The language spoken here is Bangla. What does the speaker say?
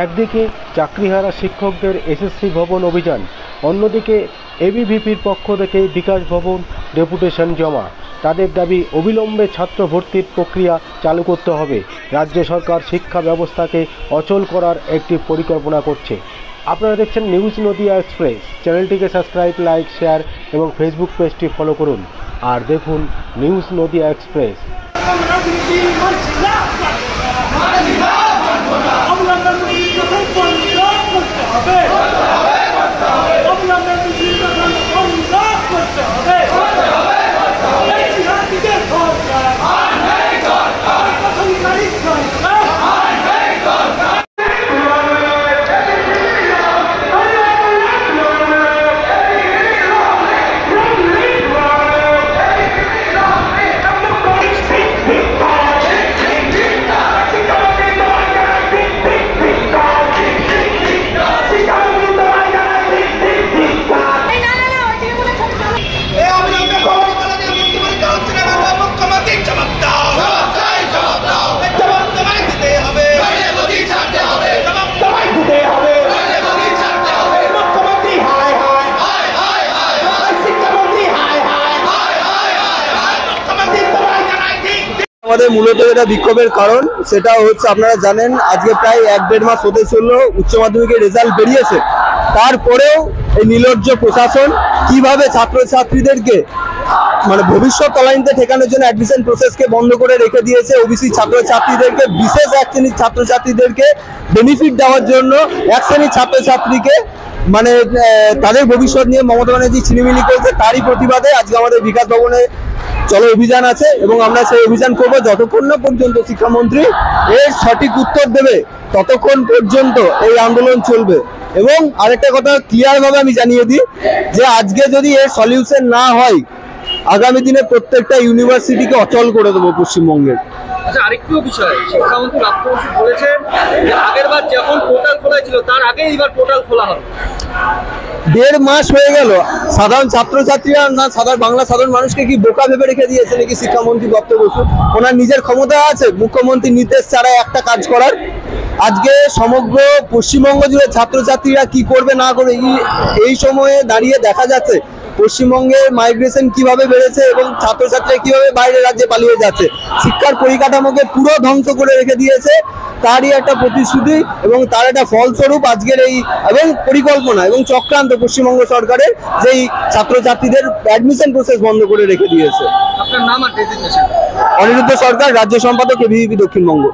একদিকে চাকরিহারা শিক্ষকদের এসএসসি ভবন অভিযান, অন্যদিকে এবিভিপির পক্ষ থেকে বিকাশ ভবন ডেপুটেশন জমা। তাদের দাবি অবিলম্বে ছাত্র ভর্তির প্রক্রিয়া চালু করতে হবে। রাজ্য সরকার শিক্ষা ব্যবস্থাকে অচল করার একটি পরিকল্পনা করছে। আপনারা দেখছেন নিউজ নদিয়া এক্সপ্রেস। চ্যানেলটিকে সাবস্ক্রাইব, লাইক, শেয়ার এবং ফেসবুক পেজটি ফলো করুন আর দেখুন নিউজ নদিয়া এক্সপ্রেস। আমাদের মূলত এটা বিক্ষোভের কারণ সেটা হচ্ছে, আপনারা জানেন আজকে প্রায় 1-1.5 মাস হতে চললো উচ্চ মাধ্যমিকের রেজাল্ট বেরিয়েছে। তারপরেও এই নির্লজ্জ প্রশাসন কিভাবে ছাত্রছাত্রীদেরকে মানে ভবিষ্যৎ তলানিতে ঠেকানোর জন্য অ্যাডমিশন প্রসেসকে বন্ধ করে রেখে দিয়েছে। ওবিসি ছাত্রছাত্রীদেরকে, বিশেষ এক শ্রেণীর ছাত্রছাত্রীদেরকে বেনিফিট দেওয়ার জন্য এক শ্রেণীর ছাত্রছাত্রীকে মানে তাদের ভবিষ্যৎ নিয়ে মমতা ব্যানার্জি ছিনিমিনি করছে। তারই প্রতিবাদে আজকে আমাদের বিকাশ ভবনে চলো অভিযান আছে এবং আমরা সেই অভিযান করব যতক্ষণ না পর্যন্ত শিক্ষামন্ত্রী এর সঠিক উত্তর দেবে, ততক্ষণ পর্যন্ত এই আন্দোলন চলবে। এবং আরেকটা কথা ক্লিয়ার ভাবে আমি জানিয়ে দিই যে আজকে যদি এর সলিউশন না হয়, আগামী দিনে প্রত্যেকটা ইউনিভার্সিটিকে অচল করে দেবো পশ্চিমবঙ্গের। আচ্ছা, আরেকটু বিষয়, শিক্ষামন্ত্রী রাষ্ট্রমন্ত্রী বলেছেন যে আগেরবার যখন পোর্টাল খোলা ছিল তার আগে এইবার পোর্টাল খোলা হবে। 1.5 মাস হয়ে গেল, সাধারণ ছাত্রছাত্রীরা না সাধারণ মানুষকে কি বোকা ভেবে রেখে দিয়েছে নাকি শিক্ষামন্ত্রী দপ্তর বসু? ওনার নিজের ক্ষমতা আছে মুখ্যমন্ত্রীর নির্দেশ ছাড়া একটা কাজ করার? আজকে সমগ্র পশ্চিমবঙ্গ জুড়ে ছাত্রছাত্রীরা কি করবে না করবে এই সময়ে দাঁড়িয়ে দেখা যাচ্ছে পশ্চিমবঙ্গে মাইগ্রেশন কিভাবে বেড়েছে এবং ছাত্রছাত্রীরা কিভাবে বাইরের রাজ্যে পালিয়ে যাচ্ছে। শিক্ষার পরিকাঠামোকে পুরো ধ্বংস করে রেখে দিয়েছে। তারই একটা প্রতিশ্রুতি এবং তার একটা ফলস্বরূপ আজকের এই এবং পরিকল্পনা এবং চক্রান্ত পশ্চিমবঙ্গ সরকারের, যেই ছাত্রছাত্রীদের অ্যাডমিশন প্রসেস বন্ধ করে রেখে দিয়েছে। আপনার নাম আর ডেজিগনেশন? অনিরুদ্ধ সরকার, রাজ্য সম্পাদক এবিভিপি দক্ষিণবঙ্গ।